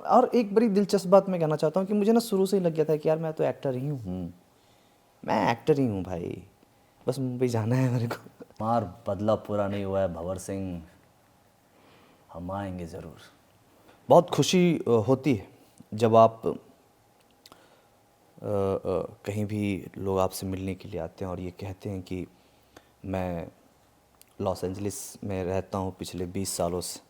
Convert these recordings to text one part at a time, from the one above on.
और एक बड़ी दिलचस्प बात मैं कहना चाहता हूँ कि मुझे ना शुरू से ही लग गया था कि यार मैं तो एक्टर ही हूँ, मैं एक्टर ही हूँ भाई, बस मुंबई जाना है मेरे को। हमार बदला पूरा नहीं हुआ है भंवर सिंह, हम आएंगे ज़रूर। बहुत खुशी होती है जब आप कहीं भी लोग आपसे मिलने के लिए आते हैं और ये कहते हैं कि मैं लॉस एंजलिस में रहता हूँ पिछले 20 सालों से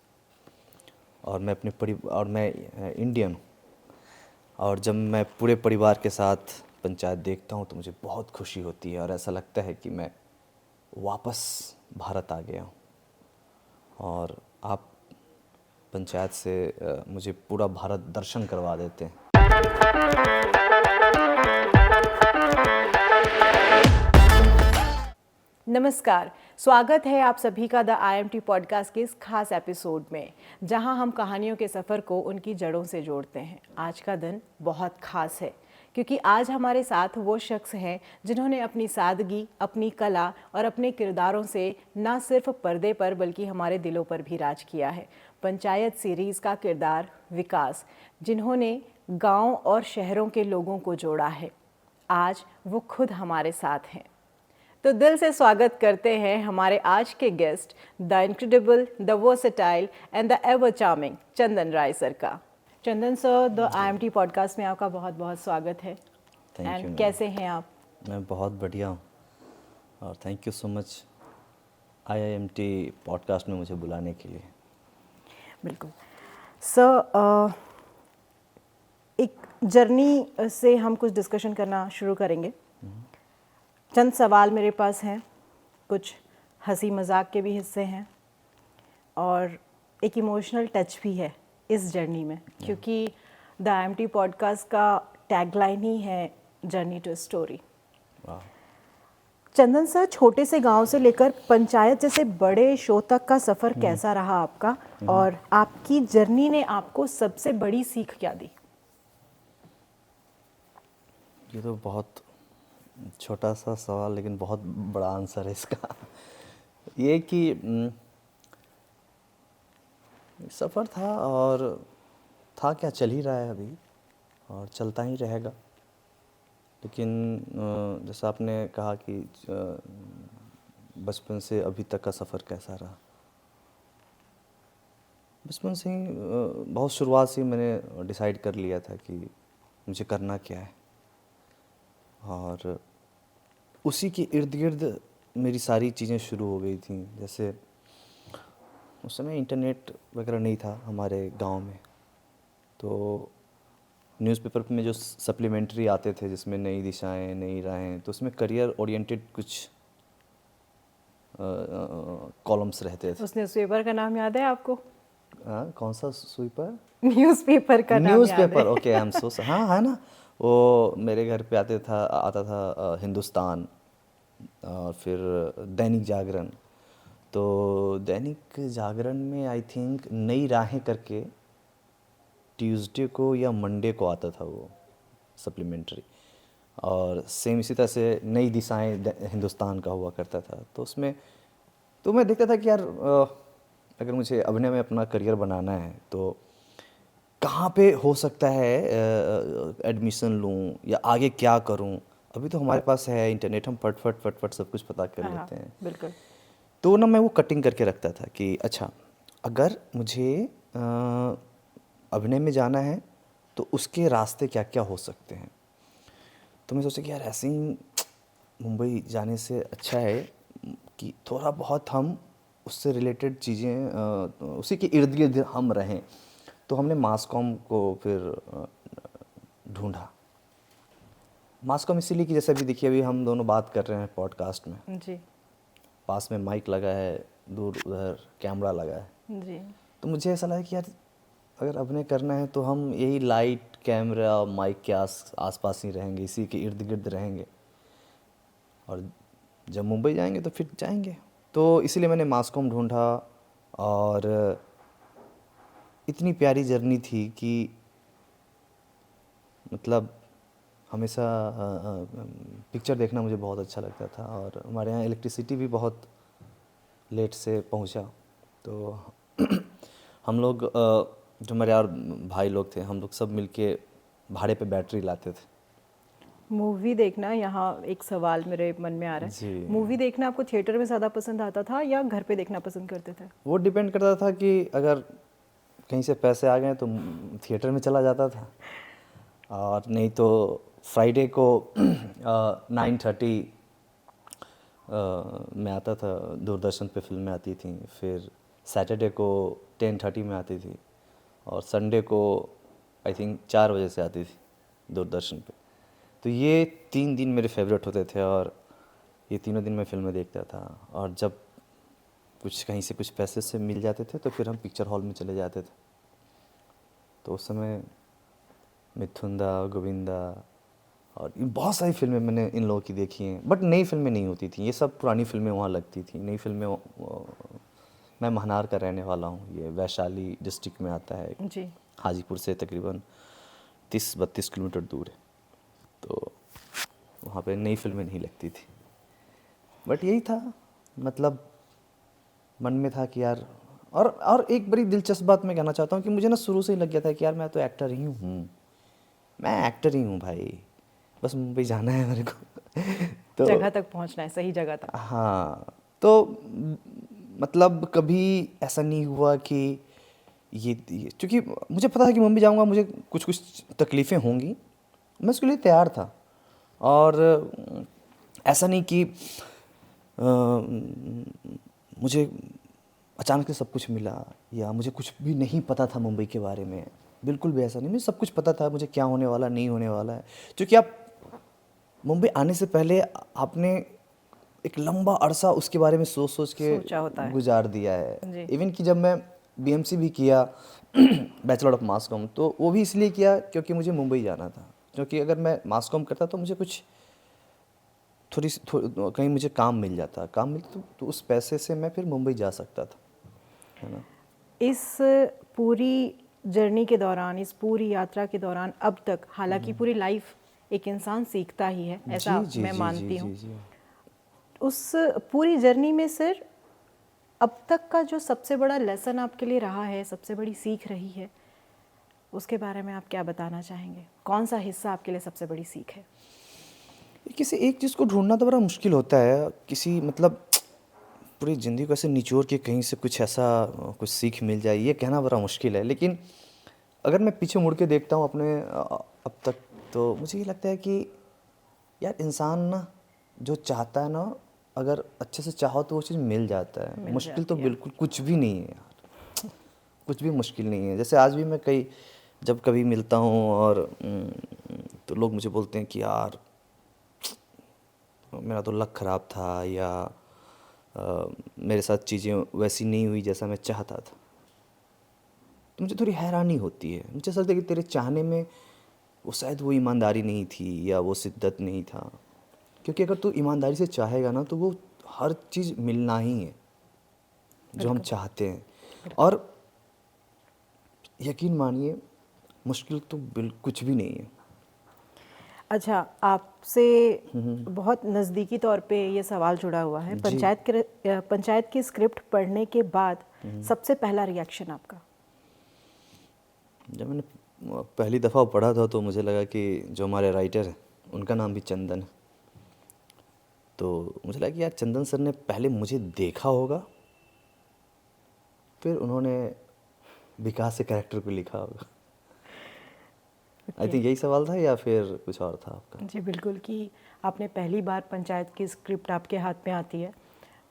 और मैं इंडियन हूँ, और जब मैं पूरे परिवार के साथ पंचायत देखता हूँ तो मुझे बहुत खुशी होती है और ऐसा लगता है कि मैं वापस भारत आ गया हूँ। और आप पंचायत से मुझे पूरा भारत दर्शन करवा देते हैं। नमस्कार, स्वागत है आप सभी का द IMT पॉडकास्ट के इस खास एपिसोड में, जहां हम कहानियों के सफ़र को उनकी जड़ों से जोड़ते हैं। आज का दिन बहुत खास है क्योंकि आज हमारे साथ वो शख्स हैं जिन्होंने अपनी सादगी, अपनी कला और अपने किरदारों से न सिर्फ पर्दे पर बल्कि हमारे दिलों पर भी राज किया है। पंचायत सीरीज़ का किरदार विकास, जिन्होंने गाँव और शहरों के लोगों को जोड़ा है, आज वो खुद हमारे साथ हैं। तो दिल से स्वागत करते हैं हमारे आज के guest, the incredible, the versatile and the ever charming Chandan Rai sir का। Chandan sir, the IMT podcast में आपका बहुत बहुत स्वागत है। Thank you and ma'am. कैसे हैं आप? मैं बहुत बढ़िया हूँ और thank you so much IIMT podcast में मुझे बुलाने के लिए। बिल्कुल सर, एक जर्नी से हम कुछ डिस्कशन करना शुरू करेंगे। चंद सवाल मेरे पास हैं, कुछ हंसी मजाक के भी हिस्से हैं और एक इमोशनल टच भी है इस जर्नी में, क्योंकि द IMT पॉडकास्ट का टैगलाइन ही है जर्नी टू स्टोरी। वाह। चंदन सर, छोटे से गांव से लेकर पंचायत जैसे बड़े शो तक का सफ़र कैसा रहा आपका, और आपकी जर्नी ने आपको सबसे बड़ी सीख क्या दी? ये तो बहुत छोटा सा सवाल लेकिन बहुत बड़ा आंसर है इसका। ये कि सफ़र था और था क्या, चल ही रहा है अभी और चलता ही रहेगा। लेकिन जैसा आपने कहा कि बचपन से अभी तक का सफ़र कैसा रहा, बचपन से ही बहुत शुरुआत से ही मैंने डिसाइड कर लिया था कि मुझे करना क्या है, और उसी के इर्द गिर्द मेरी सारी चीज़ें शुरू हो गई थी। जैसे उस समय इंटरनेट वगैरह नहीं था हमारे गांव में, तो न्यूज़पेपर में जो सप्लीमेंट्री आते थे जिसमें नई दिशाएं, नई राहें, तो उसमें करियर ओरिएंटेड कुछ कॉलम्स रहते थे। उस न्यूज़पेपर का नाम याद है आपको? हाँ, कौन सा स्वीपर? न्यूज़पेपर का नाम याद न्यूज़पेपर, है? ओके, आई एम सो, हाँ है ना। वो मेरे घर पे आता था हिंदुस्तान और फिर दैनिक जागरण। तो दैनिक जागरण में आई थिंक नई राहें करके ट्यूसडे को या मंडे को आता था वो सप्लीमेंट्री, और सेम इसी तरह से नई दिशाएं हिंदुस्तान का हुआ करता था। तो उसमें तो मैं देखता था कि यार अगर मुझे अभिनय में अपना करियर बनाना है तो कहाँ पे हो सकता है एडमिशन लूँ या आगे क्या करूँ। अभी तो हमारे पास है इंटरनेट, हम फट फट सब कुछ पता कर हाँ, लेते हैं। बिल्कुल। तो ना मैं वो कटिंग करके रखता था कि अच्छा, अगर मुझे अभिनय में जाना है तो उसके रास्ते क्या क्या हो सकते हैं। तो मैं सोचा कि यार ऐसे ही मुंबई जाने से अच्छा है कि थोड़ा बहुत हम उससे रिलेटेड चीज़ें उसी के इर्द गिर्द हम रहें। तो हमने मास कॉम को फिर ढूंढा। मास कॉम इसीलिए कि जैसे अभी देखिए, अभी हम दोनों बात कर रहे हैं पॉडकास्ट में, जी पास में माइक लगा है, दूर उधर कैमरा लगा है। जी। तो मुझे ऐसा लगा कि यार अगर अभिनय करना है तो हम यही लाइट, कैमरा, माइक के आसपास ही रहेंगे, इसी के इर्द गिर्द रहेंगे, और जब मुंबई जाएंगे तो फिर जाएंगे। तो इसीलिए मैंने मास कॉम ढूंढा, और इतनी प्यारी जर्नी थी कि मतलब हमेशा पिक्चर देखना मुझे बहुत अच्छा लगता था, और हमारे यहाँ इलेक्ट्रिसिटी भी बहुत लेट से पहुँचा। तो हम लोग जो मेरे और भाई लोग थे, हम लोग सब मिलके भाड़े पे बैटरी लाते थे। मूवी देखना, यहाँ एक सवाल मेरे मन में आ रहा है, जी। मूवी देखना आपको थिएटर में ज़्यादा पसंद आता था या घर पे देखना पसंद करते थे? वो डिपेंड करता था कि अगर कहीं से पैसे आ गए तो थिएटर में चला जाता था, और नहीं तो फ्राइडे को 9:30 में आता था, दूरदर्शन पे फिल्में आती थी। फिर सैटरडे को 10:30 में आती थी, और संडे को आई थिंक 4 बजे से आती थी दूरदर्शन पे। तो ये 3 दिन मेरे फेवरेट होते थे, और ये तीनों दिन मैं फिल्में देखता था। और जब कुछ कहीं से कुछ पैसे से मिल जाते थे तो फिर हम पिक्चर हॉल में चले जाते थे। तो उस समय मिथुंदा, गोविंदा और ये बहुत सारी फिल्में मैंने इन लोगों की देखी हैं। बट नई फिल्में नहीं होती थी, ये सब पुरानी फिल्में वहाँ लगती थी। नई फिल्में मैं महनार का रहने वाला हूँ, ये वैशाली डिस्ट्रिक्ट में आता है, जी। हाजीपुर से तकरीबन 30-32 किलोमीटर दूर है। तो वहाँ पे नई फिल्में नहीं लगती थी। बट यही था, मतलब मन में था कि यार, और एक बड़ी दिलचस्प बात मैं कहना चाहता हूँ कि मुझे ना शुरू से ही लग गया था कि यार मैं तो एक्टर ही हूँ, मैं एक्टर ही हूँ भाई, बस मुंबई जाना है मेरे को। तो जगह तक पहुंचना है, सही जगह तक। हाँ, तो मतलब कभी ऐसा नहीं हुआ कि ये क्योंकि मुझे पता था कि मुंबई जाऊँगा, मुझे कुछ कुछ तकलीफ़ें होंगी, मैं उसके लिए तैयार था। और ऐसा नहीं कि मुझे अचानक से सब कुछ मिला, या मुझे कुछ भी नहीं पता था मुंबई के बारे में। बिल्कुल भी ऐसा नहीं, मुझे सब कुछ पता था, मुझे क्या होने वाला नहीं होने वाला है। क्योंकि आप मुंबई आने से पहले आपने एक लंबा अरसा उसके बारे में सोच सोच के सोचा होता है। गुजार दिया है। जी। इवन कि जब मैं बीएमसी भी किया बैचलर ऑफ मास कॉम, तो वो भी इसलिए किया क्योंकि मुझे मुंबई जाना था। क्योंकि अगर मैं मास कॉम करता तो मुझे कुछ कहीं मुझे काम मिल जाता, काम मिलता तो उस पैसे से मैं फिर मुंबई जा सकता था, है ना। इस पूरी जर्नी के दौरान, इस पूरी यात्रा के दौरान अब तक, हालांकि पूरी लाइफ एक इंसान सीखता ही है, ऐसा जी जी मैं जी मानती जी हूँ। जी जी उस पूरी जर्नी में सर, अब तक का जो सबसे बड़ा लेसन आपके लिए रहा है, सबसे बड़ी सीख रही है, उसके बारे में आप क्या बताना चाहेंगे? कौन सा हिस्सा आपके लिए सबसे बड़ी सीख है? किसी एक चीज़ को ढूंढना तो बड़ा मुश्किल होता है। किसी मतलब पूरी ज़िंदगी को ऐसे निचोड़ के कहीं से कुछ ऐसा कुछ सीख मिल जाए, ये कहना बड़ा मुश्किल है। लेकिन अगर मैं पीछे मुड़ के देखता हूँ अपने अब तक, तो मुझे ये लगता है कि यार इंसान ना जो चाहता है ना, अगर अच्छे से चाहो तो वो चीज़ मिल जाता है। मिल मुश्किल तो जाती है। बिल्कुल कुछ भी नहीं है यार, कुछ भी मुश्किल नहीं है। जैसे आज भी मैं जब कभी मिलता हूँ और तो लोग मुझे बोलते हैं कि यार मेरा तो लक ख़राब था, या मेरे साथ चीज़ें वैसी नहीं हुई जैसा मैं चाहता था। तो मुझे थोड़ी हैरानी होती है। मुझे ऐसा लगता है कि तेरे चाहने में वो शायद वो ईमानदारी नहीं थी, या वो शिद्दत नहीं था। क्योंकि अगर तू ईमानदारी से चाहेगा ना, तो वो हर चीज़ मिलना ही है जो हम चाहते हैं। और यकीन मानिए, मुश्किल तो कुछ भी नहीं है। अच्छा, आपसे बहुत नज़दीकी तौर पे ये सवाल जुड़ा हुआ है। जी। पंचायत की स्क्रिप्ट पढ़ने के बाद सबसे पहला रिएक्शन आपका? जब मैंने पहली दफ़ा पढ़ा था तो मुझे लगा कि जो हमारे राइटर हैं उनका नाम भी चंदन है। तो मुझे लगा कि यार चंदन सर ने पहले मुझे देखा होगा, फिर उन्होंने विकास के कैरेक्टर को लिखा होगा। आई थिंक यही सवाल था, या फिर कुछ और था आपका? जी बिल्कुल, कि आपने पहली बार पंचायत की स्क्रिप्ट आपके हाथ में आती है,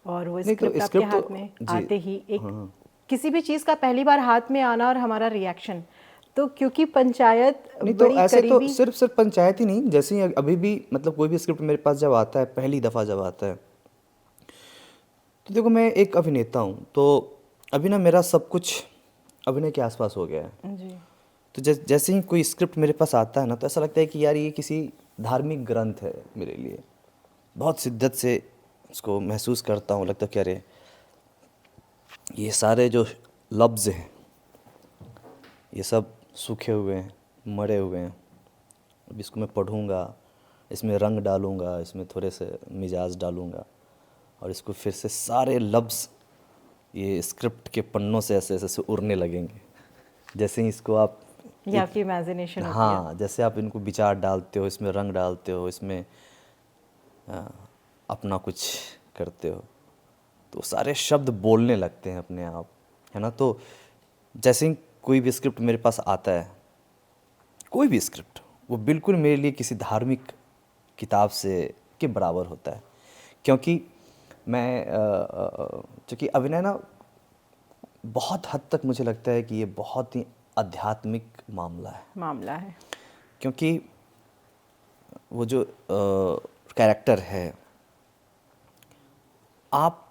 और वो नहीं तो स्क्रिप्ट आपके स्क्रिप्ट हाथ तो में जी आते ही एक हाँ। किसी भी चीज़ का पहली बार हाथ में आना और हमारा रिएक्शन, तो क्योंकि पंचायत नहीं तो बड़ी ऐसे तो करीबी। सिर्फ पंचायत ही नहीं, जैसे ही अभी भी मतलब कोई भी स्क्रिप्ट मेरे पास जब आता है, पहली दफ़ा जब आता है, तो देखो मैं एक अभिनेता हूँ, तो अभी ना मेरा सब कुछ अभिनय के आसपास हो गया है। जी। तो जैसे ही कोई स्क्रिप्ट मेरे पास आता है ना, तो ऐसा लगता है कि यार ये किसी धार्मिक ग्रंथ है मेरे लिए। बहुत शिद्दत से उसको महसूस करता हूँ, लगता है कि अरे ये सारे जो लफ्ज़ हैं ये सब सूखे हुए हैं, मरे हुए हैं। अब इसको मैं पढ़ूँगा, इसमें रंग डालूँगा, इसमें थोड़े से मिजाज डालूँगा, और इसको फिर से सारे लफ्ज़ ये स्क्रिप्ट के पन्नों से ऐसे ऐसे उड़ने लगेंगे। जैसे ही इसको आप ये आपकी इमेजिनेशन होती है। हाँ, जैसे आप इनको विचार डालते हो, इसमें रंग डालते हो, इसमें अपना कुछ करते हो, तो सारे शब्द बोलने लगते हैं अपने आप, है ना। तो जैसे ही कोई भी स्क्रिप्ट मेरे पास आता है, कोई भी स्क्रिप्ट, वो बिल्कुल मेरे लिए किसी धार्मिक किताब से के बराबर होता है। क्योंकि मैं चूँकि अभिनय ना बहुत हद तक मुझे लगता है कि ये बहुत ही आध्यात्मिक मामला है। क्योंकि वो जो कैरेक्टर है, आप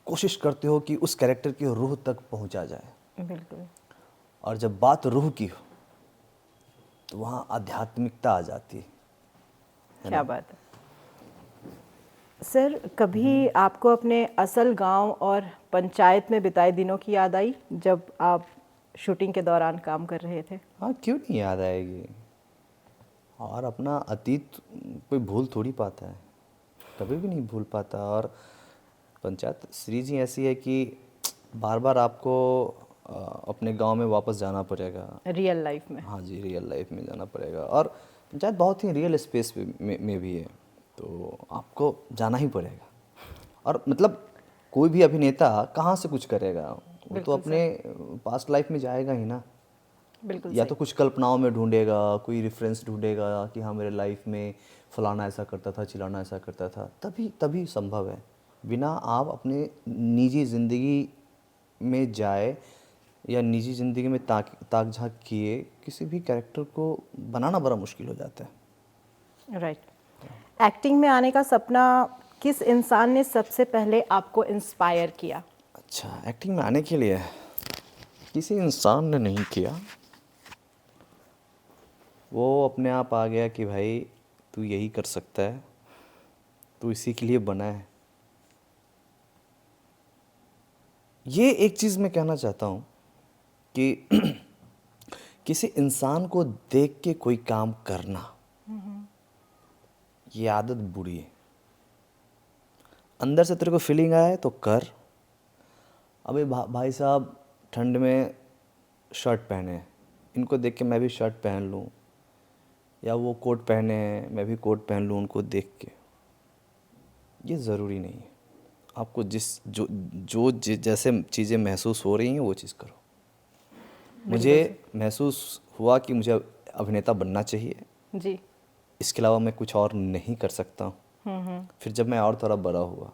कोशिश करते हो कि उस कैरेक्टर की रूह तक पहुंचा जाए। बिल्कुल। और जब बात रूह की हो तो वहाँ आध्यात्मिकता आ जाती है। क्या बात है सर, कभी आपको अपने असल गांव और पंचायत में बिताए दिनों की याद आई जब आप शूटिंग के दौरान काम कर रहे थे? हाँ, क्यों नहीं याद आएगी। और अपना अतीत कोई भूल थोड़ी पाता है, कभी भी नहीं भूल पाता। और पंचायत श्री जी ऐसी है कि बार बार आपको अपने गांव में वापस जाना पड़ेगा। रियल लाइफ में? हाँ जी, रियल लाइफ में जाना पड़ेगा। और पंचायत बहुत ही रियल स्पेस में भी है, तो आपको जाना ही पड़ेगा। और मतलब कोई भी अभिनेता कहाँ से कुछ करेगा, वो तो अपने पास्ट लाइफ में जाएगा ही ना। बिल्कुल या सही। तो कुछ कल्पनाओं में ढूंढेगा, कोई रेफरेंस ढूंढेगा कि हाँ मेरे लाइफ में फलाना ऐसा करता था, चिलाना ऐसा करता था, तभी संभव है। बिना आप अपने निजी ज़िंदगी में जाए या निजी ज़िंदगी में ताक झाँक किए किसी भी कैरेक्टर को बनाना बड़ा मुश्किल हो जाता है। राइट। एक्टिंग में आने का सपना किस इंसान ने सबसे पहले आपको इंस्पायर किया? अच्छा, एक्टिंग में आने के लिए किसी इंसान ने नहीं किया, वो अपने आप आ गया कि भाई तू यही कर सकता है, तू इसी के लिए बना है। ये एक चीज़ मैं कहना चाहता हूँ कि किसी इंसान को देख के कोई काम करना, ये आदत बुरी है। अंदर से तेरे को फीलिंग आया है तो कर। अबे भाई साहब ठंड में शर्ट पहने हैं, इनको देख के मैं भी शर्ट पहन लूँ, या वो कोट पहने हैं मैं भी कोट पहन लूँ उनको देख के, ये ज़रूरी नहीं है। आपको जैसे चीज़ें महसूस हो रही हैं वो चीज़ करो। मुझे महसूस हुआ कि मुझे अभिनेता बनना चाहिए जी। इसके अलावा मैं कुछ और नहीं कर सकता हूँ। फिर जब मैं और थोड़ा बड़ा हुआ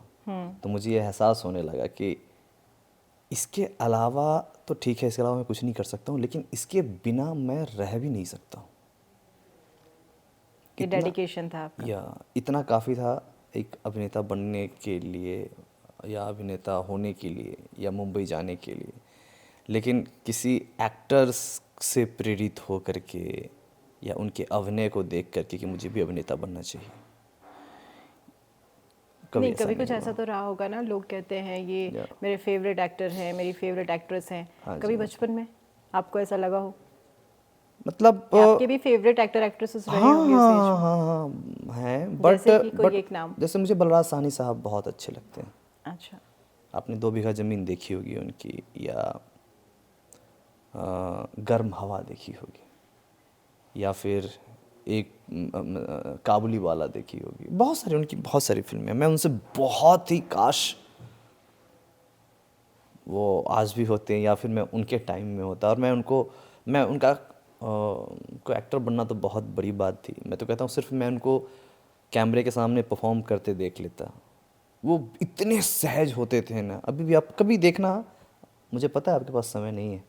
तो मुझे ये एहसास होने लगा कि इसके अलावा तो ठीक है, इसके अलावा मैं कुछ नहीं कर सकता हूँ, लेकिन इसके बिना मैं रह भी नहीं सकता हूँ। ये डेडिकेशन था आपका? या इतना काफ़ी था एक अभिनेता बनने के लिए या अभिनेता होने के लिए या मुंबई जाने के लिए। लेकिन किसी एक्टर्स से प्रेरित हो करके या उनके अभिनय को देख करके कि मुझे भी अभिनेता बनना चाहिए, नहीं, कभी कुछ ऐसा तो रहा होगा ना, लोग कहते हैं ये मेरे फेवरेट एक्टर हैं, मेरी फेवरेट एक्ट्रेस हैं। कभी बचपन में आपको ऐसा लगा हो? मतलब आपके भी फेवरेट एक्टर एक्ट्रेसेस रहे होंगे उस एज में? हाँ हैं, जैसे कि कोई एक नाम? जैसे मुझे बलराज साहनी साहब बहुत अच्छे लगते हैं। अच्छा। आपने 2 बीघा ज़मीन देखी होगी उनकी, या गर्म हवा देखी होगी, या फिर एक काबुली वाला देखी होगी। बहुत सारी उनकी बहुत सारी फिल्में, मैं उनसे बहुत ही काश वो आज भी होते हैं या फिर मैं उनके टाइम में होता। और मैं उनका को एक्टर बनना तो बहुत बड़ी बात थी। मैं तो कहता हूँ सिर्फ मैं उनको कैमरे के सामने परफॉर्म करते देख लेता। वो इतने सहज होते थे ना। अभी भी आप कभी देखना, मुझे पता है आपके पास समय नहीं है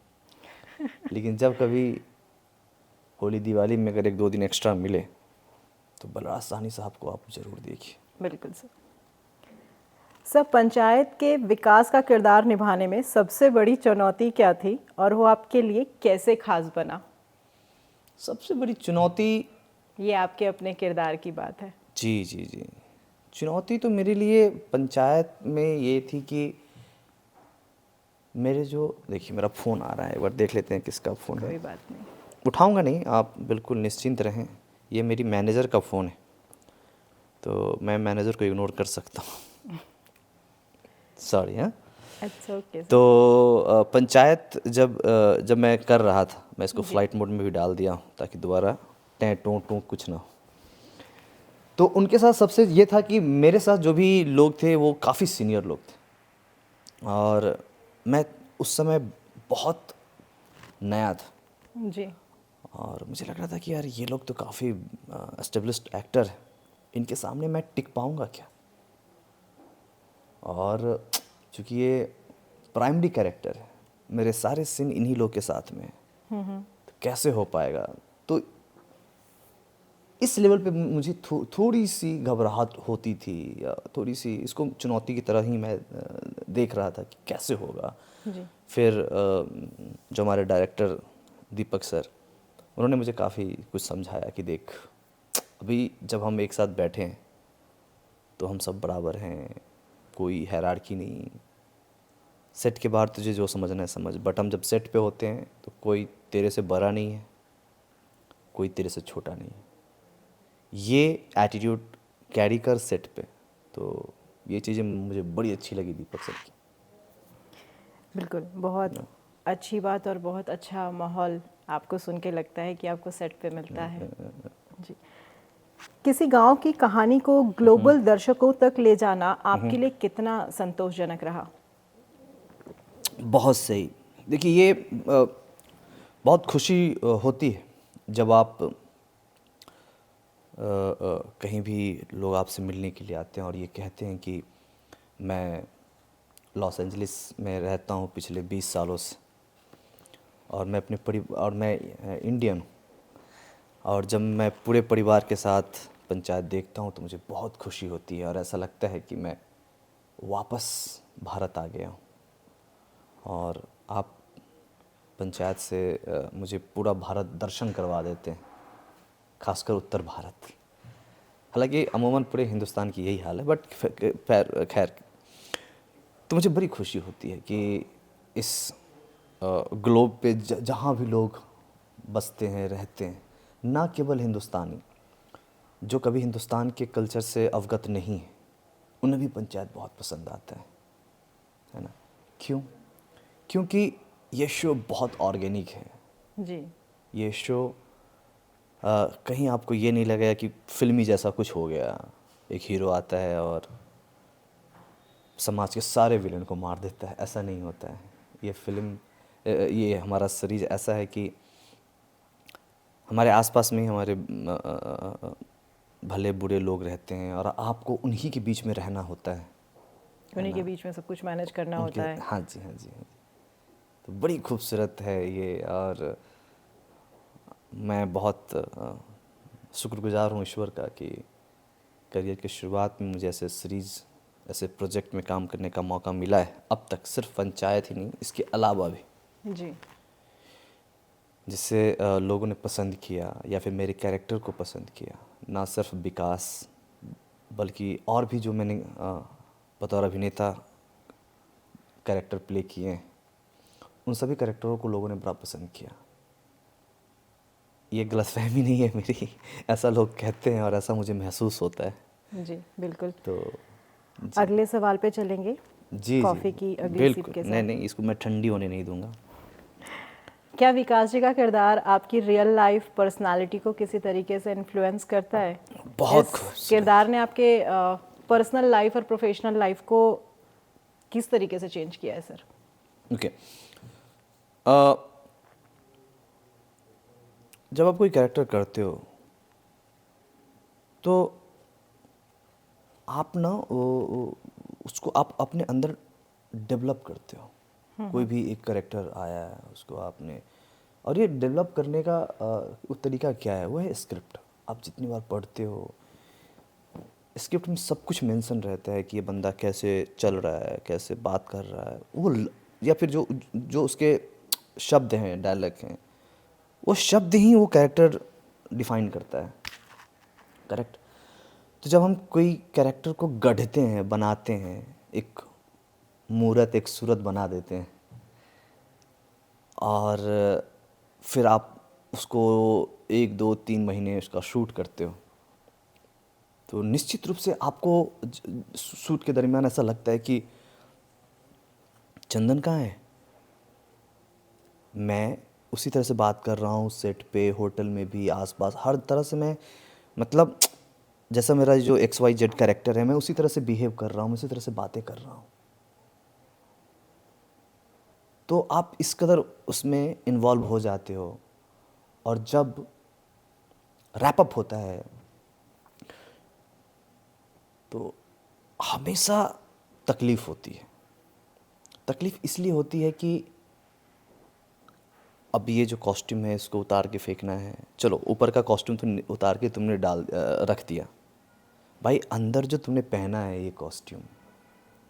लेकिन जब कभी होली दिवाली में अगर 1-2 दिन एक्स्ट्रा मिले तो बलराज साहनी साहब को आप ज़रूर देखिए। बिल्कुल सर, पंचायत के विकास का किरदार निभाने में सबसे बड़ी चुनौती क्या थी और वो आपके लिए कैसे खास बना? सबसे बड़ी चुनौती, ये आपके अपने किरदार की बात है? जी जी जी, चुनौती तो मेरे लिए पंचायत में ये थी कि मेरे जो, देखिए मेरा फ़ोन आ रहा है, एक बार देख लेते हैं किसका फ़ोन है। कोई बात नहीं। उठाऊंगा नहीं, आप बिल्कुल निश्चिंत रहें। ये मेरी मैनेजर का फ़ोन है तो मैं मैनेजर को इग्नोर कर सकता हूँ सॉरी। हाँ, इट्स ओके। तो पंचायत जब मैं कर रहा था, मैं इसको फ्लाइट मोड में भी डाल दिया हूँ ताकि दोबारा टें टों टों कुछ ना हो। तो उनके साथ सबसे ये था कि मेरे साथ जो भी लोग थे वो काफ़ी सीनियर लोग थे, और मैं उस समय बहुत नया था, जी। और मुझे लग रहा था कि यार ये लोग तो काफ़ी एस्टेब्लिश्ड एक्टर हैं, इनके सामने मैं टिक पाऊँगा क्या। और चूंकि ये प्राइमरी कैरेक्टर है, मेरे सारे सीन इन्हीं लोग के साथ में है, तो कैसे हो पाएगा। तो इस लेवल पे मुझे थोड़ी सी घबराहट होती थी, या थोड़ी सी इसको चुनौती की तरह ही मैं देख रहा था कि कैसे होगा। जी। फिर जो हमारे डायरेक्टर दीपक सर, उन्होंने मुझे काफ़ी कुछ समझाया कि देख, अभी जब हम एक साथ बैठे हैं तो हम सब बराबर हैं, कोई हायरार्की नहीं। सेट के बाहर तुझे जो समझना है समझ, बट हम जब सेट पे होते हैं तो कोई तेरे से बड़ा नहीं है, कोई तेरे से छोटा नहीं है। ये एटीट्यूड कैरी कर सेट पे। तो ये चीज़ें मुझे बड़ी अच्छी लगी दीपक सर की। बिल्कुल, बहुत अच्छी बात और बहुत अच्छा माहौल आपको सुन के लगता है कि आपको सेट पे मिलता है। जी। किसी गांव की कहानी को ग्लोबल दर्शकों तक ले जाना आपके लिए कितना संतोषजनक रहा? बहुत सही। देखिए ये बहुत खुशी होती है जब आप कहीं भी लोग आपसे मिलने के लिए आते हैं और ये कहते हैं कि मैं लॉस एंजलिस में रहता हूँ पिछले 20 सालों से, और मैं इंडियन हूँ, और जब मैं पूरे परिवार के साथ पंचायत देखता हूँ तो मुझे बहुत खुशी होती है, और ऐसा लगता है कि मैं वापस भारत आ गया हूँ। और आप पंचायत से मुझे पूरा भारत दर्शन करवा देते हैं, खासकर उत्तर भारत। हालांकि अमूमन पूरे हिंदुस्तान की यही हाल है, बट खैर, तो मुझे बड़ी खुशी होती है कि इस ग्लोब पे जहाँ भी लोग बसते हैं, रहते हैं, ना केवल हिंदुस्तानी, जो कभी हिंदुस्तान के कल्चर से अवगत नहीं है, उन्हें भी पंचायत बहुत पसंद आता है ना। क्यों? क्योंकि ये शो बहुत ऑर्गेनिक है। जी। ये शो कहीं आपको ये नहीं लगेगा कि फिल्मी जैसा कुछ हो गया, एक हीरो आता है और समाज के सारे विलेन को मार देता है, ऐसा नहीं होता है। ये फिल्म ये हमारा सीरीज ऐसा है कि हमारे आसपास में ही हमारे भले बुरे लोग रहते हैं, और आपको उन्हीं के बीच में रहना होता है उन्हीं ना। के बीच में सब कुछ मैनेज करना उनके, होता है। हाँ जी, हाँ जी, हाँ जी। तो बड़ी खूबसूरत है ये, और मैं बहुत शुक्रगुजार हूँ ईश्वर का कि करियर की शुरुआत में मुझे ऐसे सीरीज़, ऐसे प्रोजेक्ट में काम करने का मौका मिला है अब तक। सिर्फ पंचायत ही नहीं, इसके अलावा भी, जी। जिससे लोगों ने पसंद किया या फिर मेरे कैरेक्टर को पसंद किया। ना सिर्फ विकास, बल्कि और भी जो मैंने बतौर अभिनेता कैरेक्टर प्ले किए हैं, उन सभी कैरेक्टरों को लोगों ने बड़ा पसंद किया। ये गलतफहमी नहीं है मेरी, ऐसा लोग कहते हैं और ऐसा मुझे महसूस होता है। जी बिल्कुल। तो जी अगले सवाल पे चलेंगे, जी जी, कॉफ़ी की अगली सिप बिल्कुल। के नहीं साथ। नहीं, इसको मैं ठंडी होने नहीं दूंगा। क्या विकास जी का किरदार आपकी रियल लाइफ पर्सनालिटी को किसी तरीके से इन्फ्लुएंस करता है? बहुत इस खूबसूरत। किरदार ने आपके पर्सनल लाइफ और प्रोफेशनल लाइफ को किस तरीके से चेंज किया है सर? ओके। जब आप कोई कैरेक्टर करते हो तो आप ना उसको आप अपने अंदर डेवलप करते हो। कोई भी एक कैरेक्टर आया है, उसको आपने, और ये डेवलप करने का वो तरीका क्या है? वो है स्क्रिप्ट। आप जितनी बार पढ़ते हो, स्क्रिप्ट में सब कुछ मेंशन रहता है कि ये बंदा कैसे चल रहा है, कैसे बात कर रहा है, या फिर जो जो उसके शब्द हैं, डायलॉग हैं, वो शब्द ही वो कैरेक्टर डिफाइन करता है। करेक्ट? तो जब हम कोई कैरेक्टर को गढ़ते हैं, बनाते हैं, एक मूरत, एक सूरत बना देते हैं, और फिर आप उसको 1 2 3 महीने उसका शूट करते हो, तो निश्चित रूप से आपको शूट के दरमियान ऐसा लगता है कि चंदन कहाँ है? मैं उसी तरह से बात कर रहा हूँ, सेट पे, होटल में भी, आसपास हर तरह से मैं, मतलब जैसा मेरा जो XYZ कैरेक्टर है, मैं उसी तरह से बिहेव कर रहा हूँ, उसी तरह से बातें कर रहा हूँ। तो आप इस कदर उसमें इन्वॉल्व हो जाते हो, और जब रैप अप होता है तो हमेशा तकलीफ़ होती है। तकलीफ़ इसलिए होती है कि अब ये जो कॉस्ट्यूम है इसको उतार के फेंकना है। चलो, ऊपर का कॉस्ट्यूम तो उतार के तुमने रख दिया। भाई, अंदर जो तुमने पहना है ये कॉस्ट्यूम,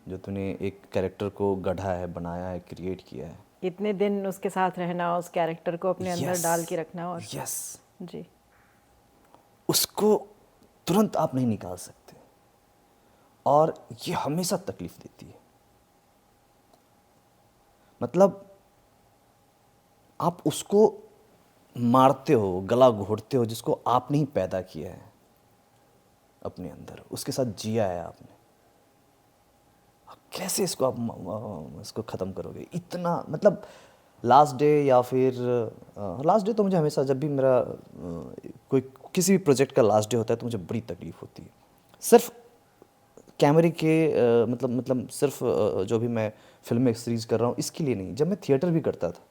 जो तूने एक कैरेक्टर को गढ़ा है, बनाया है, क्रिएट किया है, इतने दिन उसके साथ रहना, उस कैरेक्टर को अपने अंदर यस, डाल के रखना, और यस, जी, उसको तुरंत आप नहीं निकाल सकते, और ये हमेशा तकलीफ देती है। मतलब आप उसको मारते हो, गला घोटते हो, जिसको आपने ही पैदा किया है अपने अंदर, उसके साथ जिया है आपने। अब कैसे इसको आप इसको ख़त्म करोगे? इतना, मतलब लास्ट डे, या फिर लास्ट डे तो मुझे हमेशा, जब भी मेरा कोई किसी भी प्रोजेक्ट का लास्ट डे होता है तो मुझे बड़ी तकलीफ़ होती है। सिर्फ कैमरे के मतलब सिर्फ जो भी मैं फिल्म में सीरीज़ कर रहा हूँ इसके लिए नहीं, जब मैं थिएटर भी करता था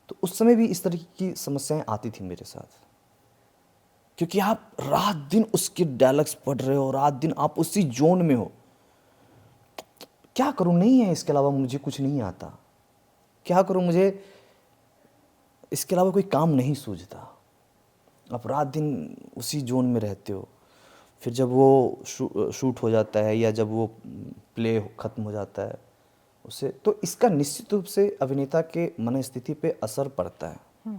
तो उस समय भी इस तरह की समस्याएं आती थी मेरे साथ, क्योंकि आप रात दिन उसके डायलॉग्स पढ़ रहे हो, रात दिन आप उसी जोन में हो। क्या करूं, नहीं है इसके अलावा मुझे कुछ नहीं आता, क्या करूं, मुझे इसके अलावा कोई काम नहीं सूझता। आप रात दिन उसी जोन में रहते हो। फिर जब वो शूट हो जाता है, या जब वो प्ले ख़त्म हो जाता है उससे, तो इसका निश्चित रूप से अभिनेता के मनस्थिति पे असर पड़ता है।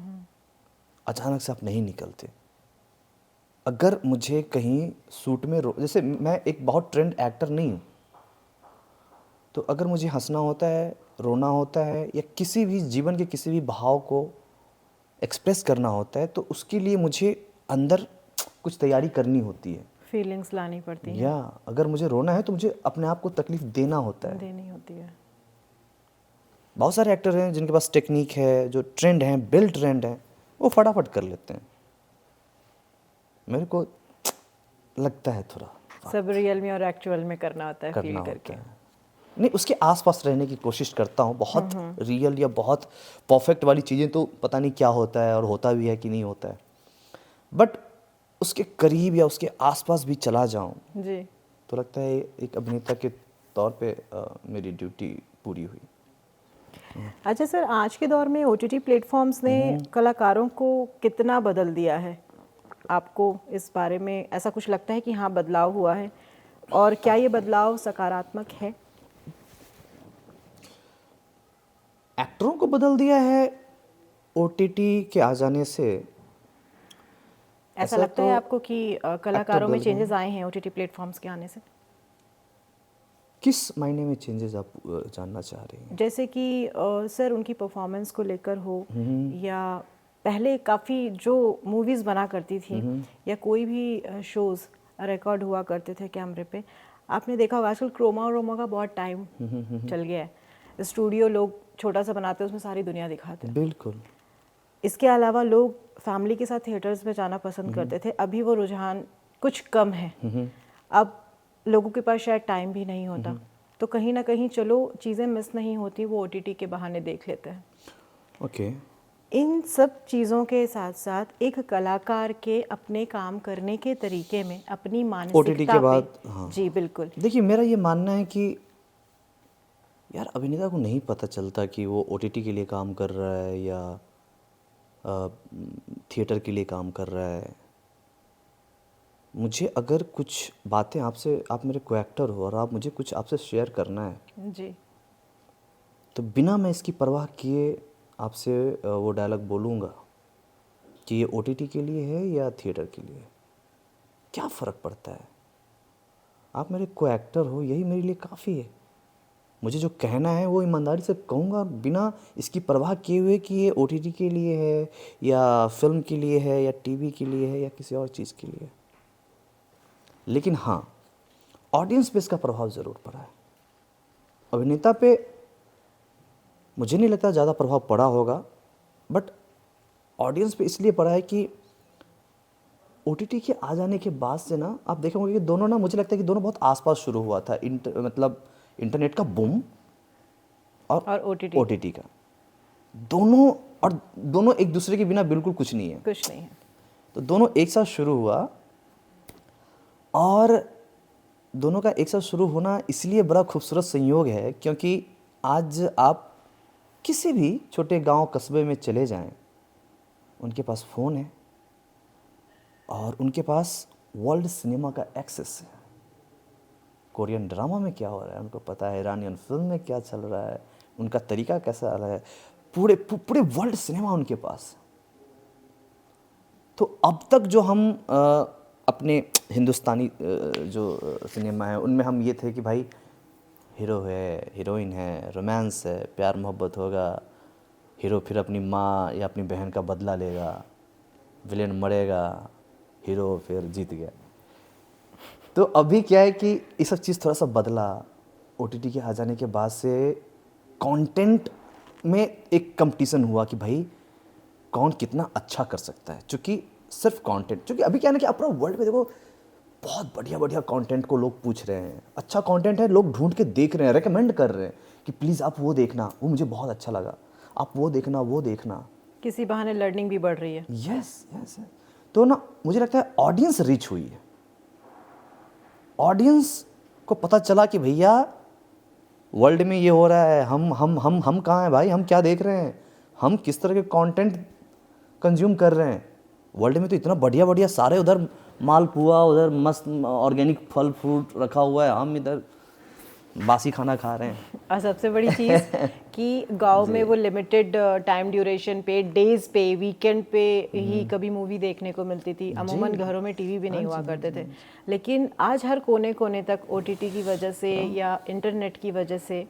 अचानक से आप नहीं निकलते। अगर मुझे कहीं शूट में जैसे मैं एक बहुत ट्रेंड एक्टर नहीं हूँ, तो अगर मुझे हंसना होता है, रोना होता है, या किसी भी जीवन के किसी भी भाव को एक्सप्रेस करना होता है, तो उसके लिए मुझे अंदर कुछ तैयारी करनी होती है। फीलिंग्स लानी पड़ती हैं, या अगर मुझे रोना है तो मुझे अपने आप को तकलीफ देना होता है। देनी होती है। बहुत सारे एक्टर हैं जिनके पास टेक्निक है, जो ट्रेंड हैं, बिल्ड ट्रेंड हैं, वो फटाफट कर लेते हैं। मेरे को लगता है थोड़ा सब रियल में और एक्चुअल में करना होता है, फील करना करके। होता है। नहीं, उसके आसपास रहने की कोशिश करता हूँ। बहुत रियल या बहुत परफेक्ट वाली चीज़ें तो पता नहीं क्या होता है, और होता भी है कि नहीं होता है, बट उसके करीब या उसके आसपास भी चला जाऊँ जी, तो लगता है एक अभिनेता के तौर पे मेरी ड्यूटी पूरी हुई। अच्छा सर, आज के दौर में OTT प्लेटफॉर्म्स ने कलाकारों को कितना बदल दिया है? आपको इस बारे में ऐसा कुछ लगता है कि हाँ, बदलाव हुआ है, और क्या ये बदलाव सकारात्मक है? एक्टरों को बदल दिया है OTT के आ जाने से। ऐसा ऐसा लगता है तो आपको कि कलाकारों में बदल गए चेंजेस आए हैं OTT प्लेटफॉर्म्स के आने से? किस मायने में चेंजेस आप जानना चाह रही हैं? जैसे कि सर, उनकी परफॉर्मेंस को लेकर हो, या पहले काफ़ी जो मूवीज़ बना करती थी, या कोई भी शोज़ रिकॉर्ड हुआ करते थे कैमरे पे, आपने देखा होगा आजकल क्रोमा और रोमा का बहुत टाइम चल गया है। स्टूडियो लोग छोटा सा बनाते हैं, उसमें सारी दुनिया दिखाते हैं। बिल्कुल। इसके अलावा लोग फैमिली के साथ थिएटर्स में जाना पसंद करते थे, अभी वो रुझान कुछ कम है। अब लोगों के पास शायद टाइम भी नहीं होता, तो कहीं ना कहीं चलो चीज़ें मिस नहीं होती, वो OTT के बहाने देख लेते हैं। ओके। इन सब चीज़ों के साथ साथ एक कलाकार के अपने काम करने के तरीके में, अपनी OTT मानसिकता के पे, बाद, हाँ, जी बिल्कुल, देखिए, मेरा ये मानना है कि यार अभिनेता को नहीं पता चलता कि वो OTT के लिए काम कर रहा है या थिएटर के लिए काम कर रहा है। मुझे अगर कुछ बातें आपसे, आप मेरे को एक्टर हो और आप मुझे कुछ आपसे शेयर करना है, जी, तो बिना मैं इसकी परवाह किए आपसे वो डायलॉग बोलूँगा कि ये OTT के लिए है या थिएटर के लिए। क्या फ़र्क पड़ता है? आप मेरे को एक्टर हो, यही मेरे लिए काफ़ी है। मुझे जो कहना है वो ईमानदारी से कहूँगा, बिना इसकी परवाह किए हुए कि ये OTT के लिए है या फिल्म के लिए है या टीवी के लिए है या किसी और चीज़ के लिए। लेकिन हाँ, ऑडियंस पे इसका प्रभाव ज़रूर पड़ा है। अभिनेता पे मुझे नहीं लगता ज़्यादा प्रभाव पड़ा होगा, बट ऑडियंस पे इसलिए पड़ा है कि ओटीटी के आ जाने के बाद से ना आप देखेंगे कि दोनों ना, मुझे लगता है कि दोनों बहुत आसपास शुरू हुआ था। मतलब इंटरनेट का बूम और ओटीटी ओटीटी का, दोनों, और दोनों एक दूसरे के बिना बिल्कुल कुछ नहीं है। कुछ नहीं है। तो दोनों एक साथ शुरू हुआ, और दोनों का एक साथ शुरू होना इसलिए बड़ा खूबसूरत संयोग है क्योंकि आज आप किसी भी छोटे गांव कस्बे में चले जाएं, उनके पास फ़ोन है और उनके पास वर्ल्ड सिनेमा का एक्सेस है। कोरियन ड्रामा में क्या हो रहा है उनको पता है, ईरानियन फिल्म में क्या चल रहा है, उनका तरीका कैसा अलग है, पूरे पूरे वर्ल्ड सिनेमा उनके पास। तो अब तक जो हम अपने हिंदुस्तानी जो सिनेमा है उनमें हम ये थे कि भाई हीरो है, हीरोइन है, रोमांस है, प्यार मोहब्बत होगा, हीरो फिर अपनी माँ या अपनी बहन का बदला लेगा, विलेन मरेगा, हीरो फिर जीत गया। तो अभी क्या है कि ये सब चीज़ थोड़ा सा बदला ओटीटी के आ जाने के बाद से। कंटेंट में एक कंपटीशन हुआ कि भाई कौन कितना अच्छा कर सकता है, क्योंकि सिर्फ कंटेंट, क्योंकि अभी क्या है ना कि अपना वर्ल्ड में देखो बहुत बढ़िया बढ़िया कंटेंट को लोग पूछ रहे हैं, अच्छा कंटेंट है, लोग ढूंढ के देख रहे हैं, रेकमेंड कर रहे हैं कि प्लीज़ आप वो देखना, वो मुझे बहुत अच्छा लगा, आप वो देखना, वो देखना। किसी बहाने लर्निंग भी बढ़ रही है। Yes yes. तो ना मुझे लगता है ऑडियंस रिच हुई है, ऑडियंस को पता चला कि भैया वर्ल्ड में ये हो रहा है, हम कहाँ हैं भाई, हम क्या देख रहे हैं, हम किस तरह के कंटेंट कंज्यूम कर रहे हैं। वर्ल्ड में तो इतना बढ़िया बढ़िया सारे, उधर मालपुआ, उधर मस्त ऑर्गेनिक फल फ्रूट रखा हुआ है, हम इधर बासी खाना खा रहे हैं। और सबसे बड़ी चीज़ कि गांव में वो लिमिटेड टाइम ड्यूरेशन पे, डेज पे, वीकेंड पे ही कभी मूवी देखने को मिलती थी। अमूमन घरों में टीवी भी नहीं हुआ करते थे। लेकिन आज हर कोने कोने तक ओटीटी की वजह से या इंटरनेट की वजह से,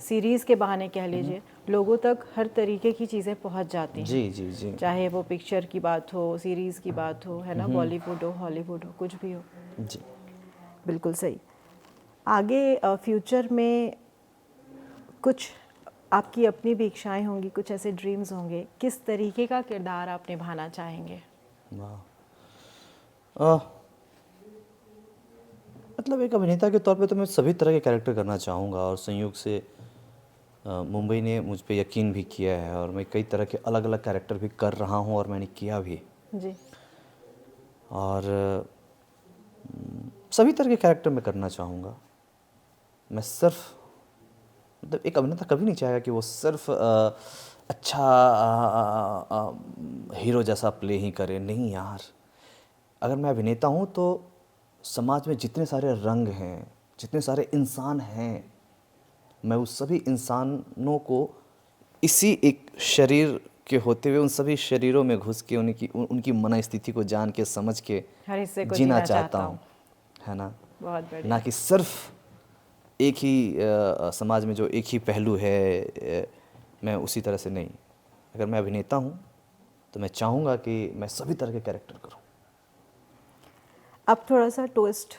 सीरीज़ के बहाने कह लीजिए, लोगों तक हर तरीके की चीज़ें पहुंच जाती हैं। जी जी जी। चाहे वो पिक्चर की बात हो, सीरीज़ की बात हो, है ना, बॉलीवुड हो, हॉलीवुड हो, कुछ भी हो। जी। बिल्कुल सही। आगे फ्यूचर में कुछ आपकी अपनी भी इच्छाएं होंगी, कुछ ऐसे ड्रीम्स होंगे, किस तरीके का किरदार आप निभाना चाहेंगे? वाह। मतलब एक अभिनेता के तौर पे तो मैं सभी तरह के कैरेक्टर करना चाहूँगा, और संयोग से मुंबई ने मुझ पे यकीन भी किया है, और मैं कई तरह के अलग अलग कैरेक्टर भी कर रहा हूँ और मैंने किया भी। जी। और सभी तरह के कैरेक्टर मैं करना चाहूँगा। मैं सिर्फ, मतलब एक अभिनेता कभी नहीं चाहेगा कि वो सिर्फ अच्छा हीरो जैसा प्ले ही करे। नहीं यार, अगर मैं अभिनेता हूँ तो समाज में जितने सारे रंग हैं, जितने सारे इंसान हैं, मैं उस सभी इंसानों को इसी एक शरीर के होते हुए उन सभी शरीरों में घुस के उनकी मनस्थिति को जान के, समझ के हर हिस्से को जीना जीना चाहता चाहता हूँ, है ना। बहुत बढ़िया। ना कि सिर्फ एक ही समाज में जो एक ही पहलू है, मैं उसी तरह से नहीं। अगर मैं अभिनेता हूँ तो मैं चाहूँगा कि मैं सभी तरह के कैरेक्टर करूँ। अब थोड़ा सा ट्विस्ट